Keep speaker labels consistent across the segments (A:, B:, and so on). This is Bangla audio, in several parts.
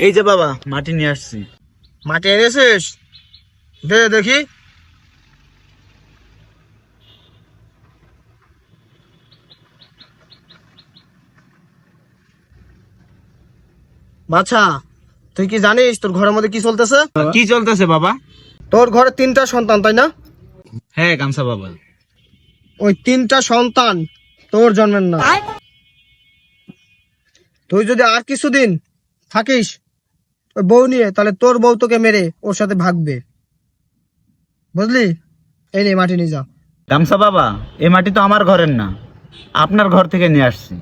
A: এই যে বাবা মাটি নিয়ে আসছি।
B: মাটি এনেছিস? দে দেখি। বাছা, তুই কি জানিস তোর ঘরের মধ্যে কি চলতেছে?
A: কি চলতেছে বাবা?
B: তোর ঘরে 3টা সন্তান, তাই না?
A: হ্যাঁ গামছা বাবা।
B: ওই 3টা সন্তান তোর জন্মের না। তুই যদি আর কিছুদিন থাকিস ওই বউ নিয়ে, তাহলে তোর বউ তোকে মেরে ওর সাথে ভাগবে, বুঝলি? এই নে মাটি নিয়ে যা।
A: গামছা বাবা, এই মাটি তো আমার ঘরের না, আপনার ঘর থেকে নিয়ে আসছি।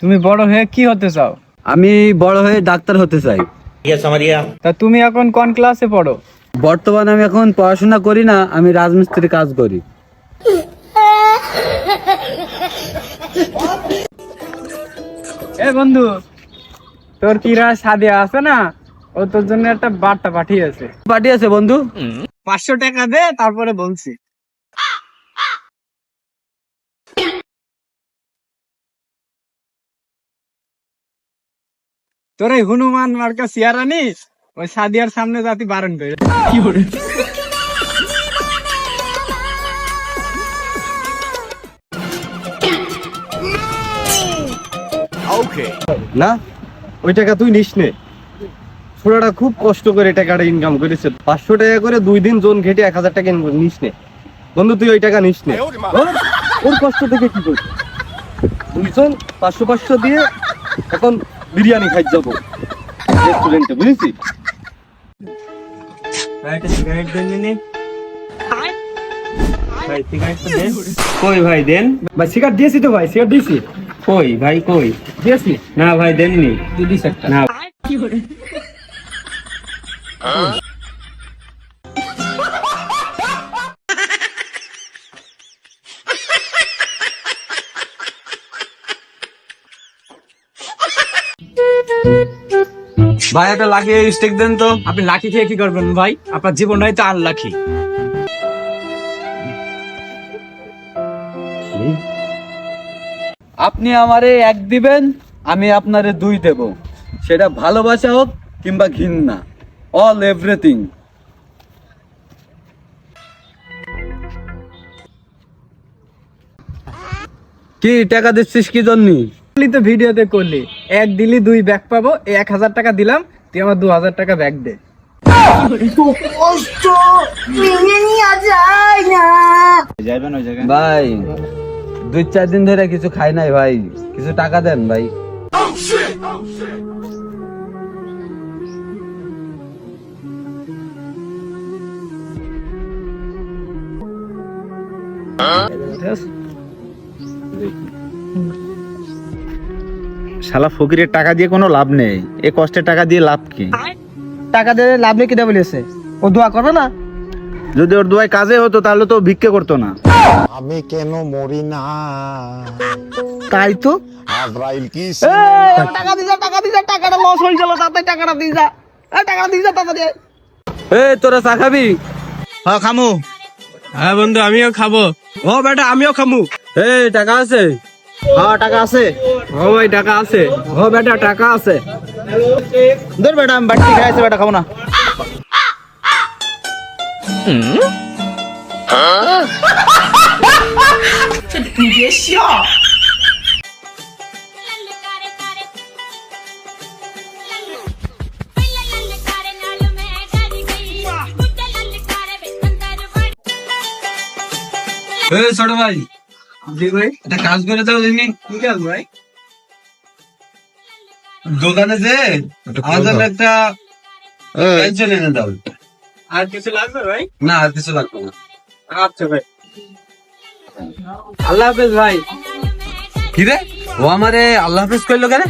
C: তুমি বড় হয়ে কি হতে চাও?
D: আমি বড় হয়ে ডাক্তার হতে চাই।
C: তা তুমি এখন কোন ক্লাসে পড়ো?
D: বর্তমানে আমি এখন পড়াশোনা করি না, আমি রাজমিস্ত্রি কাজ করি।
C: এ বন্ধু, তোর কিরা সাদিয়া আছে না, ও তোর জন্য একটা বার্তা পাঠিয়েছে।
D: পাঠিয়েছে বন্ধু?
C: 500 টাকা দে, তারপরে বলছি। তোর এই হনুমান মার্কা চেয়ার আনিস, ওই সাদিয়ার সামনে জাতি বারণ করে। কি করে?
E: না, ওই টাকা তুই নিস নে। ছোড়াটা খুব কষ্ট করে টাকাটা ইনকাম করেছে, 500 টাকা করে 2 দিন জোন ঘেটে 1000 টাকা নিস নে বন্ধু, তুই ওই টাকা নিস নে। ওর কষ্ট থেকে কি করবি? 2 জন 500 দিয়ে এখন বিরিয়ানি খাই যাবো রেস্টুরেন্টে, বুঝেছিস?
A: কই ভাই দেন?
C: ভাই সিগারেট দিয়েছি তো, ভাই সিগারেট দিয়েছি।
A: কই ভাই কই?
C: দিয়েছি
A: না ভাই দেননি।
C: তুই দিস একটা।
A: না
E: ভাই একটা লাকি স্টেক দেন তো।
C: আপনি লাকি খেয়ে কি করবেন ভাই? আপনার জীবনটাই তো আনলাকি।
D: আপনি আমারে 1 দিবেন, আমি আপনারে 2 দেব। সেটা ভালোবাসা হোক কিংবা ঘৃণা, অল এভরিথিং। কি টাকা দিচ্ছিস কি জন্য?
C: তো ভিডিওতে করলি 1 দিলি 2 ব্যাগ পাবো, 1000 টাকা দিলাম, তুই আমার 2000 টাকা ব্যাগ দে।
A: যাইবেন ওই জায়গায়?
D: ভাই 2-4 দিন ধরে কিছু খাই নাই ভাই, কিছু টাকা দেন ভাই।
A: শালা ফকিরের টাকা দিয়ে কোনো লাভ নেই, এ কষ্টের টাকা দিয়ে লাভ কি?
B: টাকা দিয়ে লাভ নেই কিনা বলেছে? ও দোয়া করবে না?
A: যদি ওর দুয়ায় কাজে হতো তাহলে তো ভিক্ষে করতো না।
F: আমি কেন মরি না?
B: তাই তো।
F: আজরাইল কি
B: টাকা দিয়ে যা, টাকা দিয়ে যা, টাকাটা লস হয়ে গেল, তাড়াতাড়ি টাকাটা দিয়ে যা। টাকাটা দিয়ে যা তাড়াতাড়ি।
D: এই তোরা চা খাবি?
A: হ্যাঁ খামু।
C: হ্যাঁ বন্ধু, আমিও খাবো।
E: ও বেটা আমিও খামু।
D: এই টাকা আছে?
B: হ্যাঁ টাকা আছে।
C: ও ভাই টাকা আছে। ও বেটা টাকা আছে।
A: ধর বেটা, আমি বাড়তি খাইছি, বেটা খাবো না।
E: এই ছোট ভাই,
C: জি ভাই।
E: একটা কাজ করে দাও দিনি।
C: কি কাজ ভাই?
E: দোকানে যে আমাদের একটা পেনশন এনে দাও।
C: আর কিছু লাগবে ভাই?
E: না আর কিছু লাগবে না।
C: আচ্ছা ভাই, আল্লাহ হাফেজ ভাই।
E: কি রে?
D: ও আমারে আল্লাহ হাফেজ কইলো কেন?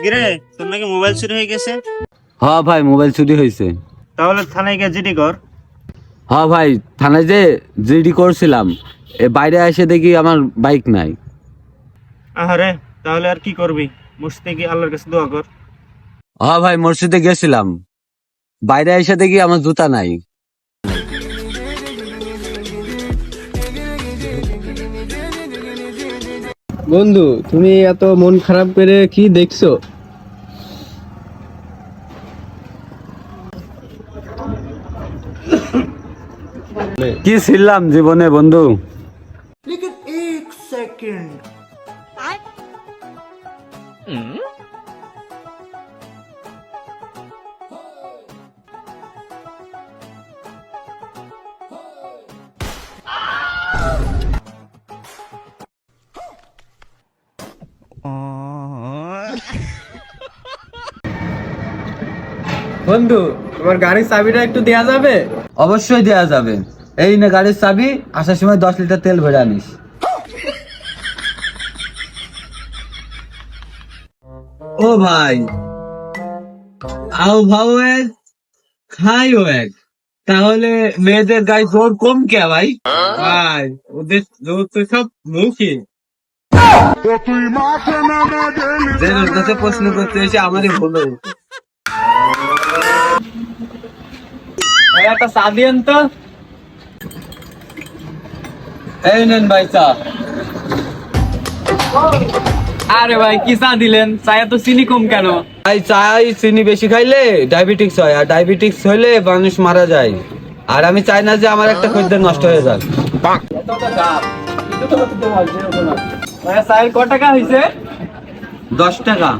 G: গিরে তোর নাকি মোবাইল চুরি হয়ে গেছে?
D: হ্যাঁ ভাই, মোবাইল চুরি হয়েছে।
G: তাহলে থানায় গিয়ে জিডি কর।
D: হ্যাঁ ভাই, থানায় যে জিডি করছিলাম, বাইরে এসে দেখি আমার বাইক নাই।
G: আহারে, তাহলে আর কি করবি? মসজিদে গিয়ে আল্লাহর কাছে দোয়া কর।
D: হ্যাঁ ভাই, মসজিদে গেছিলাম, বাইরে এসে দেখি আমার জুতা নাই।
C: বন্ধু, তুমি এত মন খারাপ করে কি দেখছো?
D: কি ছিলাম জীবনে বন্ধু।
C: বন্ধু, তোমার গাড়ির চাবিটা একটু দেয়া যাবে?
D: অবশ্যই দেয়া যাবে। এই না গাড়ির চাবি, আসার সময় 10 লিটার তেল ভরে আনিস। ও ভাই, আও ভাও এক, খাইও এক, তাহলে মেয়েদের গায়ে জোর কম কে ভাই?
C: ভাই, ওদের জোর তো সব মুখে।
D: যে লোক কাছে প্রশ্ন করতে এসে আমারই হলো।
C: একটা চা দিয়েন তো।
D: এই নেন ভাই চা।
C: আরে ভাই, কি চা দিলেন? চায়ে তো চিনি কম কেন?
D: ভাই, চাই চিনি বেশি খাইলে ডায়াবেটিক্স হয়, আর ডায়াবেটিক্স হইলে মানুষ মারা যায়। আর আমি চাই না যে আমার একটা খদ্দের নষ্ট হয়ে যাক।
C: ভাই, চায়ের ক টাকা হয়েছে?
D: 10 টাকা।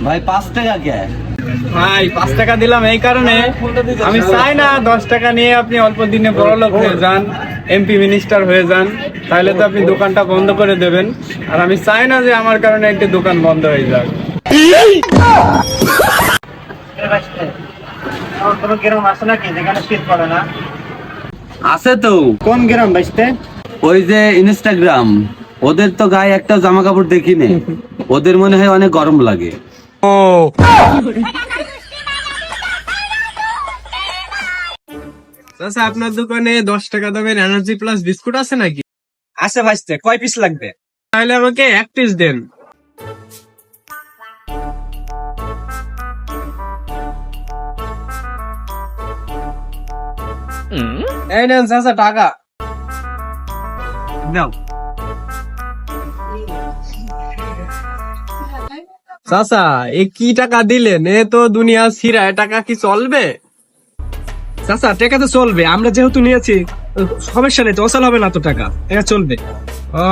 D: ভাই 5 টাকা কে?
C: ভাই, 5 টাকা দিলাম এই কারণে, আমি চাই না 10 টাকা নিয়ে আপনি অল্প দিনে বড় লোক হয়ে যান, এমপি মিনিস্টার হয়ে যান। তাহলে তো আপনি দোকানটা বন্ধ করে দেবেন, আর আমি চাই না যে আমার কারণে একটা দোকান বন্ধ হয়ে যাক।
G: আমার কোনো গ্রাম আছে নাকি যেখানে শীত পড়ে না?
D: আছে তো।
G: কোন গ্রাম বাইসতে?
D: ওই যে ইনস্টাগ্রাম, ওদের তো গায়ে একটা জামা কাপড় দেখি নে, ওদের মনে হয় অনেক গরম লাগে।
C: আচ্ছা, আপনার দোকানে 10 টাকা দামের এনার্জি প্লাস বিস্কুট আছে নাকি?
G: আছে ভাইস্তে, কয় পিস লাগবে?
C: তাহলে আমাকে 1 পিস দেন। এই নেন চাচা টাকা।
G: নাও।
C: চাচা, এ কি টাকা দিলেন? এ তো দুনিয়া ছিড়া, এ টাকা কি চলবে?
B: চাচা, টাকা তো চলবে, আমরা যেহেতু নিয়েছি সমস্যা নেই তো, অচল হবে না তো, টাকা এটা চলবে।
C: ও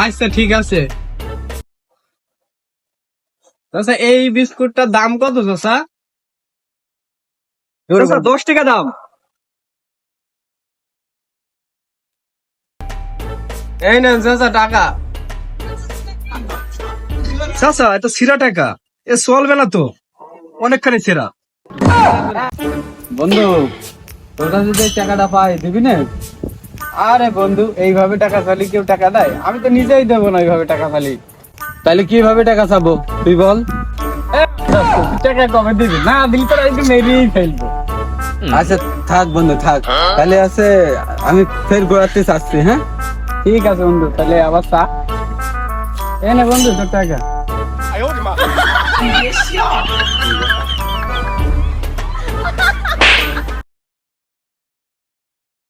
C: আচ্ছা, ঠিক আছে। চাচা, এই বিস্কুটটার দাম কত চাচা?
B: চাচা, 10 টাকা দাম।
C: এই নেন চাচা টাকা।
B: চাচা, এটা ছিঁড়া টাকা, এ চলবে না তো, অনেকখানি ছেঁড়া।
C: বন্ধু, তোর কাছে যে টাকাটা পাই দিবি না? আরে বন্ধু, এইভাবে টাকা চালি কেউ টাকা দেয়? আমি তো নিজেই দেবো না এইভাবে টাকা চালি।
D: তাহলে কিভাবে টাকা চাবো তুই বল?
C: টাকা কবে দিবি? না দিল তো একটু মেরিয়েই ফেলবো।
D: আচ্ছা থাক বন্ধু থাক, তাহলে আছে আমি ফের ঘোরাতে চাচ্ছি। হ্যাঁ
C: ঠিক আছে বন্ধু, তাহলে আবার চা এনে বন্ধু তোর টাকা।